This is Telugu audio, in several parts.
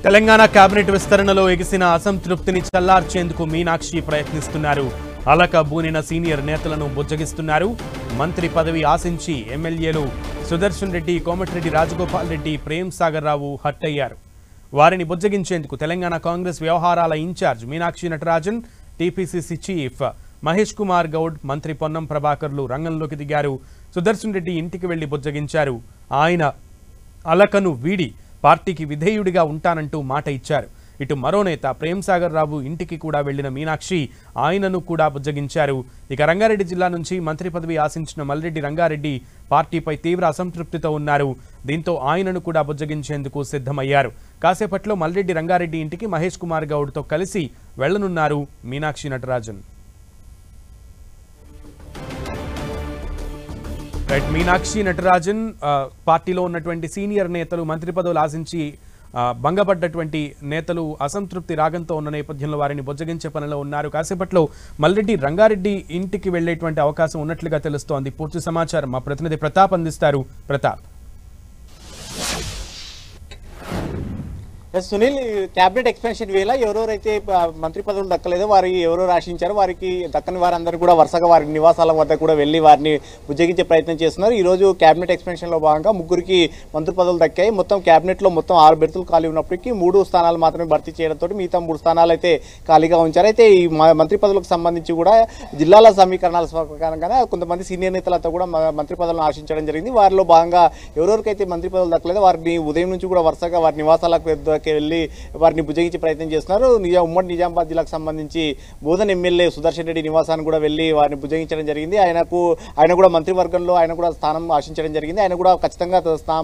తెలంగాణ కేబినెట్ విస్తరణలో ఎగిసిన అసంతృప్తిని చల్లార్చేందుకు మీనాక్షి ప్రయత్నిస్తున్నారు. అలక బూనిన సీనియర్ నేతలను బుజ్జగిస్తున్నారు. మంత్రి పదవి ఆశించి ఎమ్మెల్యేలు సుదర్శన్ రెడ్డి, కోమటిరెడ్డి రాజగోపాల్ రెడ్డి, ప్రేమ్ సాగర్ రావు హట్ అయ్యారు. వారిని బుజ్జగించేందుకు తెలంగాణ కాంగ్రెస్ వ్యవహారాల incharge Meenakshi Natarajan, TPCC chief Mahesh Kumar Goud, మంత్రి పొన్నం ప్రభాకర్లు రంగంలోకి దిగారు. సుదర్శన్ రెడ్డి ఇంటికి వెళ్లి బుజ్జగించారు. ఆయన అలకను వీడి పార్టీకి విధేయుడిగా ఉంటానంటూ మాట ఇచ్చారు. ఇటు మరో నేత ప్రేమ్ సాగర్ రావు ఇంటికి కూడా వెళ్లిన మీనాక్షి ఆయనను కూడా బుజ్జగించారు. ఇక రంగారెడ్డి జిల్లా నుంచి మంత్రి పదవి ఆశించిన మల్రెడ్డి రంగారెడ్డి పార్టీపై తీవ్ర అసంతృప్తితో ఉన్నారు. దీంతో ఆయనను కూడా బుజ్జగించేందుకు సిద్ధమయ్యారు. కాసేపట్లో మల్రెడ్డి రంగారెడ్డి ఇంటికి మహేష్ కుమార్ గౌడ్తో కలిసి వెళ్లనున్నారు మీనాక్షి నటరాజన్. మీనాక్షి నటరాజన్ పార్టీలో ఉన్నటువంటి సీనియర్ నేతలు మంత్రి పదవులు ఆశించి భంగపడ్డటువంటి నేతలు అసంతృప్తి రాగంతో ఉన్న నేపథ్యంలో వారిని బుజ్జగించే పనిలో ఉన్నారు. కాసేపట్లో మల్రెడ్డి రంగారెడ్డి ఇంటికి వెళ్లేటువంటి అవకాశం ఉన్నట్లుగా తెలుస్తోంది. పూర్తి సమాచారం మా ప్రతినిధి ప్రతాప్ అందిస్తారు. ప్రతాప్. సునీల్, క్యాబినెట్ ఎక్స్పెన్షన్ వేళ ఎవరెవరైతే మంత్రి పదవులు దక్కలేదో వారి ఎవరెవరు ఆశించారో వారికి దక్కని వారందరూ కూడా వరుసగా వారి నివాసాల వద్ద కూడా వెళ్లి వారిని బుజ్జగించే ప్రయత్నం చేస్తున్నారు. ఈ రోజు క్యాబినెట్ ఎక్స్పెన్షన్ లో భాగంగా ముగ్గురికి మంత్రి పదవులు దక్కాయి. మొత్తం క్యాబినెట్ లో మొత్తం 6 బెర్తులు ఖాళీ ఉన్నప్పటికీ 3 స్థానాలు మాత్రమే భర్తీ చేయడంతో మిగతా 3 స్థానాలు అయితే ఖాళీగా ఉంచారు. అయితే ఈ మంత్రి పదవులకు సంబంధించి కూడా జిల్లాల సమీకరణాల ప్రకారంగా కొంతమంది సీనియర్ నేతలతో కూడా మంత్రి పదవులను ఆశించడం జరిగింది. వారిలో భాగంగా ఎవరెవరికైతే మంత్రి పదవులు దక్కలేదో వారిని ఉదయం నుంచి కూడా వరుసగా వారి నివాసాలకు వెళ్లి వారిని బుజ్జగించే ప్రయత్నం చేస్తున్నారు. ఉమ్మడి నిజామాబాద్ జిల్లాకు సంబంధించి బోధన్ ఎమ్మెల్యే సుదర్శన్ రెడ్డి నివాసాన్ని కూడా వెళ్లి వారిని బుజ్జగించడం జరిగింది. ఆయన కూడా మంత్రివర్గంలో ఆయన కూడా స్థానం ఆశించడం జరిగింది. ఆయన కూడా ఖచ్చితంగా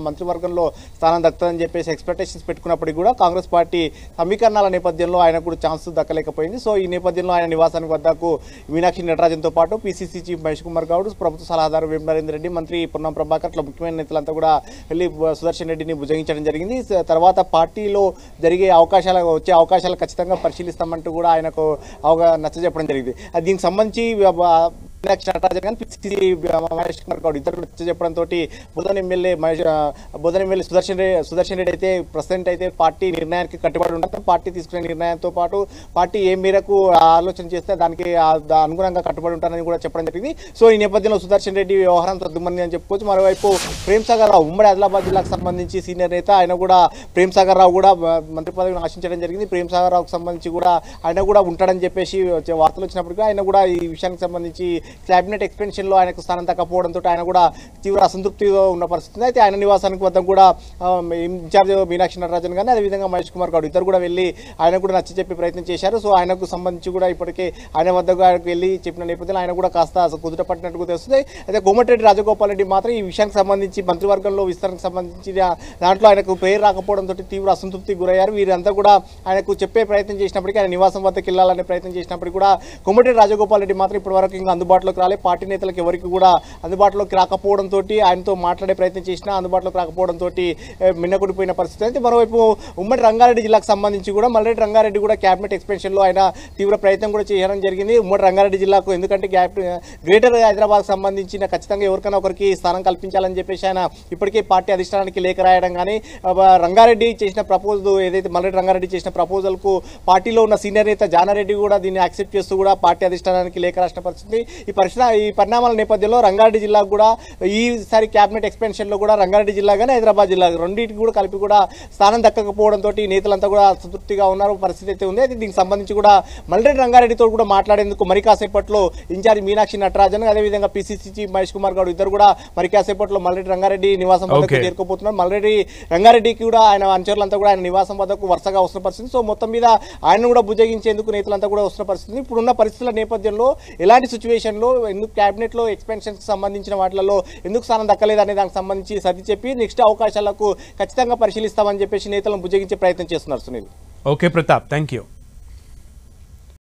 మంత్రివర్గంలో స్థానం దక్కుతుందని చెప్పేసి ఎక్స్పెక్టేషన్స్ పెట్టుకున్నప్పటికీ కూడా కాంగ్రెస్ పార్టీ సమీకరణాల నేపథ్యంలో ఆయన కూడా ఛాన్స్ దక్కలేకపోయింది. సో ఈ నేపథ్యంలో ఆయన నివాసానికి వద్దకు మీనాక్షి నటరాజన్తో పాటు పీసీసీ చీఫ్ మహేష్ కుమార్ గౌడ్, ప్రభుత్వ సలహాదారు వేం నరేందర్ రెడ్డి, మంత్రి పొన్నం ప్రభాకర్, ఇట్లా ముఖ్యమైన నేతలంతా కూడా వెళ్లి సుదర్శన్ రెడ్డిని బుజ్జగించడం జరిగింది. తర్వాత పార్టీలో వచ్చే అవకాశాలు ఖచ్చితంగా పరిశీలిస్తామంటూ కూడా ఆయనకు నచ్చజెప్పడం జరిగింది. దీనికి సంబంధించి మీనాక్షి నటరాజన్ కానీ పీసీసీ మహేష్ కుమార్ గౌడ్ ఇద్దరు చెప్పడంతో బోధన్ ఎమ్మెల్యే సుదర్శన్ రెడ్డి అయితే ప్రెసిడెంట్ అయితే పార్టీ నిర్ణయానికి కట్టుబడి ఉంటారు. పార్టీ తీసుకునే నిర్ణయంతో పాటు పార్టీ ఏ మేరకు ఆలోచన చేస్తే దానికి అనుగుణంగా కట్టుబడి ఉంటారని కూడా చెప్పడం జరిగింది. సో ఈ నేపథ్యంలో సుదర్శన్ రెడ్డి వ్యవహారం సర్దుమని అని చెప్పుకోవచ్చు. మరోవైపు ప్రేమ్ సాగర్ రావు ఉమ్మడి ఆదిలాబాద్ జిల్లాకు సంబంధించి సీనియర్ నేత, ఆయన కూడా ప్రేమ్ సాగర్ రావు కూడా మంత్రి పదవిని ఆశించడం జరిగింది. ప్రేమ్ సాగర్ రావుకు సంబంధించి కూడా ఆయన కూడా ఉంటాడని చెప్పేసి వార్తలు వచ్చినప్పటికీ ఆయన కూడా ఈ విషయానికి సంబంధించి క్యాబినెట్ ఎక్స్పెన్షన్ లో ఆయనకు స్థానం దక్కపోవడంతో ఆయన కూడా తీవ్ర అసంతృప్తితో ఉన్న పరిస్థితి. అయితే ఆయన నివాసానికి వద్ద కూడా ఇన్ఛార్జ్ మీనాక్షి నటరాజన్ కానీ అదేవిధంగా మహేష్ కుమార్ గౌడ్ ఇద్దరు కూడా వెళ్ళి ఆయన కూడా నచ్చ చెప్పే ప్రయత్నం చేశారు. సో ఆయనకు సంబంధించి కూడా ఇప్పటికే ఆయన వద్దకు వెళ్ళి చెప్పిన నేపథ్యంలో ఆయన కూడా కాస్త కుదుట పట్టినట్టుగా తెలుస్తుంది. అయితే కోమటిరెడ్డి రాజగోపాల్ రెడ్డి మాత్రం ఈ విషయానికి సంబంధించి మంత్రివర్గంలో విస్తరణకు సంబంధించి దాంట్లో ఆయనకు పేరు రాకపోవడంతో తీవ్ర అసంతృప్తికి గురయ్యారు. వీరంతా కూడా ఆయనకు చెప్పే ప్రయత్నం చేసినప్పటికీ, ఆయన నివాసం వద్దకు వెళ్ళాలనే ప్రయత్నం చేసినప్పటికీ కూడా కోమటిరెడ్డి రాజగోపాల్ రెడ్డి మాత్రం ఇప్పటి వరకు ఇంకా అందుబాటులోకి రాలే. పార్టీ నేతలకు ఎవరికి కూడా అందుబాటులోకి రాకపోవడంతో ఆయనతో మాట్లాడే ప్రయత్నం చేసినా అందుబాటులోకి రాకపోవడంతో మిన్నకుడిపోయిన పరిస్థితి. అయితే మరోవైపు ఉమ్మడి రంగారెడ్డి జిల్లాకు సంబంధించి కూడా మల్రెడ్డి రంగారెడ్డి కూడా క్యాబినెట్ ఎక్స్పెన్షన్ లో ఆయన తీవ్ర ప్రయత్నం కూడా చేయడం జరిగింది. ఉమ్మడి రంగారెడ్డి జిల్లాకు ఎందుకంటే గ్రేటర్ హైదరాబాద్ సంబంధించిన ఖచ్చితంగా ఎవరికైనా ఒకరికి స్థానం కల్పించాలని చెప్పేసి ఆయన ఇప్పటికే పార్టీ అధిష్టానానికి లేఖ రాయడం కానీ రంగారెడ్డి చేసిన ప్రపోజల్ ఏదైతే మల్రెడ్డి రంగారెడ్డి చేసిన ప్రపోజల్ కు పార్టీలో ఉన్న సీనియర్ నేత జానారెడ్డి కూడా దీన్ని యాక్సెప్ట్ చేస్తూ కూడా పార్టీ అధిష్టానానికి లేఖ రాసిన పరిస్థితి. ఈ పరిణామాల నేపథ్యంలో రంగారెడ్డి జిల్లాకు కూడా ఈసారి క్యాబినెట్ ఎక్స్పెన్షన్ లో కూడా రంగారెడ్డి జిల్లా కానీ హైదరాబాద్ జిల్లా రెండింటికి కూడా కలిపి కూడా స్థానం దక్కకపోవడంతో నేతలంతా కూడా సంతృప్తిగా ఉన్నారు పరిస్థితి అయితే ఉంది. అయితే దీనికి సంబంధించి కూడా మల్రెడ్డి రంగారెడ్డితో కూడా మాట్లాడేందుకు మరి కాసేపట్లో ఇన్ఛార్జ్ మీనాక్షి నటరాజన్ అదేవిధంగా పీసీసీ చీఫ్ మహేష్ కుమార్ గౌడ్ ఇద్దరు కూడా మరి కాసేపట్లో మల్రెడ్డి రంగారెడ్డి నివాసం వద్దకు చేరుకోబోతున్నారు. మల్రెడ్డి రంగారెడ్డికి కూడా ఆయన అనుచరులంతా కూడా ఆయన నివాసం వద్దకు వరుసగా వస్తున్న పరిస్థితి. సో మొత్తం మీద ఆయన కూడా బుజ్జగించేందుకు నేతలంతా కూడా వస్తున్న పరిస్థితి. ఇప్పుడున్న పరిస్థితుల నేపథ్యంలో ఎలాంటి సిచ్యువేషన్ లో ఎందుకు క్యాబినెట్ లో ఎక్స్పెన్షన్ సంబంధించిన వాటిలో ఎందుకు స్థానం దక్కలేదు అనే దానికి సంబంధించి సర్ది చెప్పి నెక్స్ట్ అవకాశాలకు ఖచ్చితంగా పరిశీలిస్తామని చెప్పేసి నేతలను బుజ్జగించే ప్రయత్నం చేస్తున్నారు. Sunil. Okay Pratap, thank you.